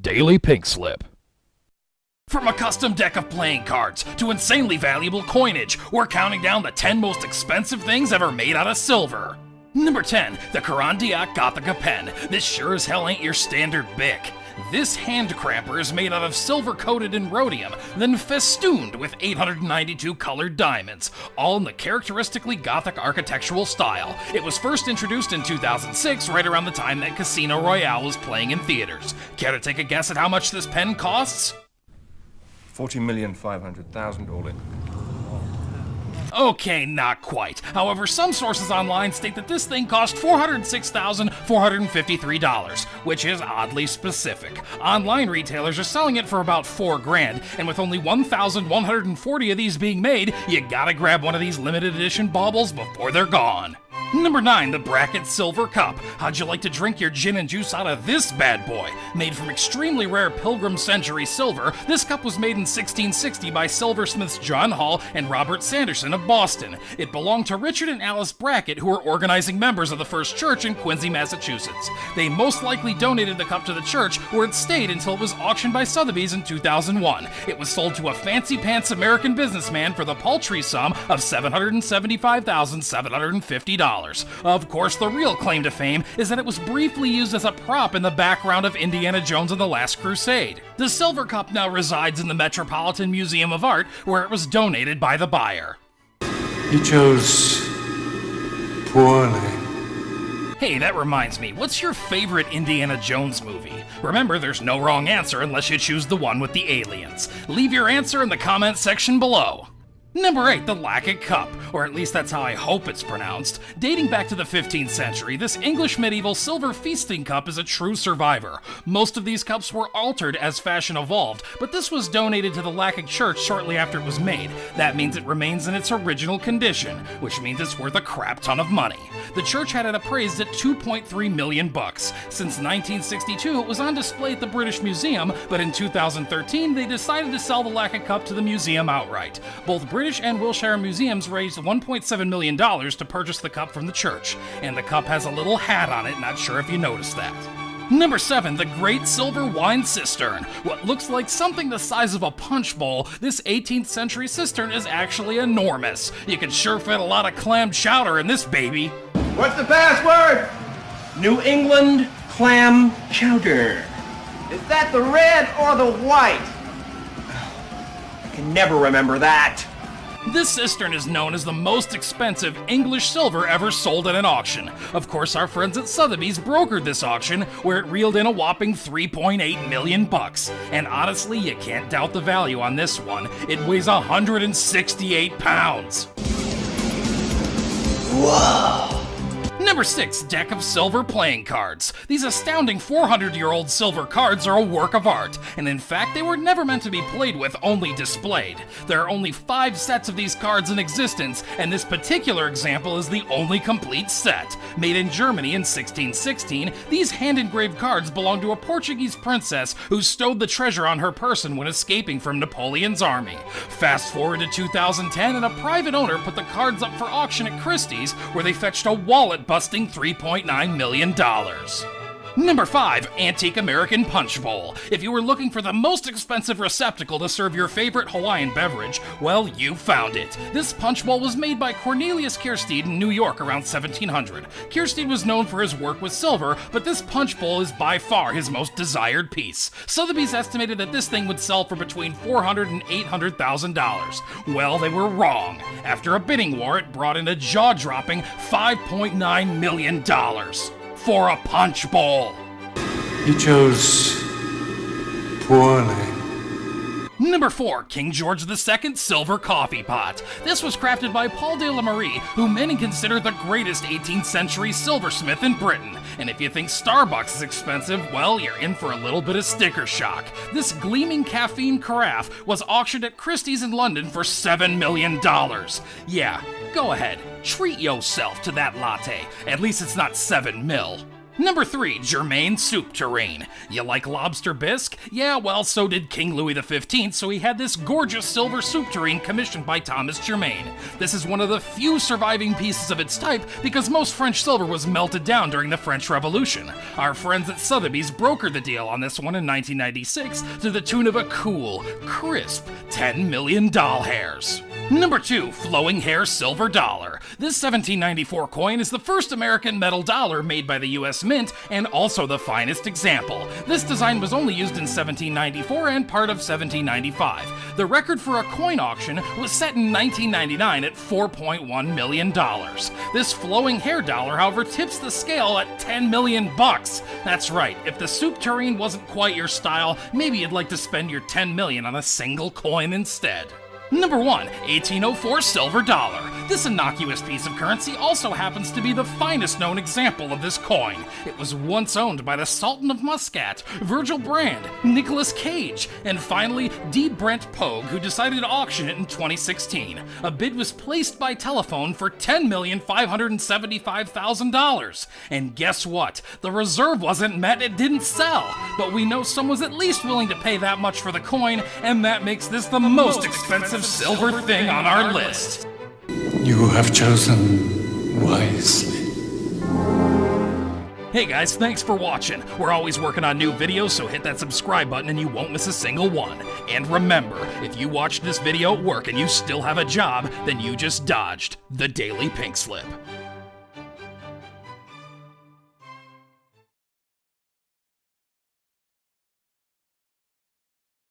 Daily Pink Slip. From a custom deck of playing cards to insanely valuable coinage, we're counting down the 10 most expensive things ever made out of silver. Number 10, the Carrandi Gothica Pen. This sure as hell ain't your standard Bic. This hand cramper is made out of silver coated in rhodium, then festooned with 892 colored diamonds, all in the characteristically Gothic architectural style. It was first introduced in 2006, right around the time that Casino Royale was playing in theaters. Care to take a guess at how much this pen costs? 40,500,000 all in. Okay, not quite. However, some sources online state that this thing cost $406,453, which is oddly specific. Online retailers are selling it for about $4,000, and with only 1,140 of these being made, you gotta grab one of these limited edition baubles before they're gone. Number 9, the Brackett Silver Cup. How'd you like to drink your gin and juice out of this bad boy? Made from extremely rare Pilgrim Century silver, this cup was made in 1660 by silversmiths John Hall and Robert Sanderson of Boston. It belonged to Richard and Alice Brackett, who were organizing members of the First Church in Quincy, Massachusetts. They most likely donated the cup to the church, where it stayed until it was auctioned by Sotheby's in 2001. It was sold to a fancy-pants American businessman for the paltry sum of $775,750. Of course, the real claim to fame is that it was briefly used as a prop in the background of Indiana Jones and the Last Crusade. The Silver Cup now resides in the Metropolitan Museum of Art, where it was donated by the buyer. You chose poorly. Hey, that reminds me, what's your favorite Indiana Jones movie? Remember, there's no wrong answer unless you choose the one with the aliens. Leave your answer in the comment section below. Number 8, the Lacock Cup, or at least that's how I hope it's pronounced. Dating back to the 15th century, this English medieval silver feasting cup is a true survivor. Most of these cups were altered as fashion evolved, but this was donated to the Lacock Church shortly after it was made. That means it remains in its original condition, which means it's worth a crap ton of money. The church had it appraised at $2.3 million. Since 1962, it was on display at the British Museum, but in 2013, they decided to sell the Lacock Cup to the museum outright. Both British and Wilshire museums raised $1.7 million to purchase the cup from the church, and the cup has a little hat on it, not sure if you noticed that. Number 7, the Great Silver Wine Cistern. What looks like something the size of a punch bowl, this 18th century cistern is actually enormous. You can sure fit a lot of clam chowder in this baby. What's the password? New England clam chowder. Is that the red or the white? I can never remember that. This cistern is known as the most expensive English silver ever sold at an auction. Of course, our friends at Sotheby's brokered this auction, where it reeled in a whopping $3.8 million. And honestly, you can't doubt the value on this one. It weighs 168 pounds. Whoa. Number 6, deck of silver playing cards. These astounding 400-year-old silver cards are a work of art, and in fact, they were never meant to be played with, only displayed. There are only 5 sets of these cards in existence, and this particular example is the only complete set. Made in Germany in 1616, these hand-engraved cards belong to a Portuguese princess who stowed the treasure on her person when escaping from Napoleon's army. Fast forward to 2010, and a private owner put the cards up for auction at Christie's, where they fetched a wallet-busting $3.9 million. Number 5, Antique American Punchbowl. If you were looking for the most expensive receptacle to serve your favorite Hawaiian beverage, well, you found it. This punchbowl was made by Cornelius Kierstead in New York around 1700. Kierstead was known for his work with silver, but this punchbowl is by far his most desired piece. Sotheby's estimated that this thing would sell for between $400,000 and $800,000. Well, they were wrong. After a bidding war, it brought in a jaw-dropping $5.9 million. For a punch bowl. You chose poorly. Number 4, King George II Silver Coffee Pot. This was crafted by Paul de la Marie, who many consider the greatest 18th century silversmith in Britain. And if you think Starbucks is expensive, well, you're in for a little bit of sticker shock. This gleaming caffeine carafe was auctioned at Christie's in London for $7 million. Yeah, go ahead, treat yourself to that latte. At least it's not 7 mil. Number 3, Germain Souptureen. You like lobster bisque? Yeah, well, so did King Louis XV, so he had this gorgeous silver soup tureen commissioned by Thomas Germain. This is one of the few surviving pieces of its type because most French silver was melted down during the French Revolution. Our friends at Sotheby's brokered the deal on this one in 1996 to the tune of a cool, crisp $10 million doll hairs. Number 2, Flowing Hair Silver Dollar. This 1794 coin is the first American metal dollar made by the US Mint and also the finest example. This design was only used in 1794 and part of 1795. The record for a coin auction was set in 1999 at $4.1 million. This flowing hair dollar, however, tips the scale at $10 million. That's right, if the soup tureen wasn't quite your style, maybe you'd like to spend your $10 million on a single coin instead. Number 1, 1804 Silver Dollar. This innocuous piece of currency also happens to be the finest known example of this coin. It was once owned by the Sultan of Muscat, Virgil Brand, Nicolas Cage, and finally D. Brent Pogue, who decided to auction it in 2016. A bid was placed by telephone for $10,575,000. And guess what? The reserve wasn't met, it didn't sell. But we know someone was at least willing to pay that much for the coin, and that makes this the most expensive silver thing on our list. You have chosen wisely. Hey guys, thanks for watching. We're always working on new videos, so hit that subscribe button and you won't miss a single one. And remember, if you watched this video at work and you still have a job, then you just dodged the Daily Pink Slip.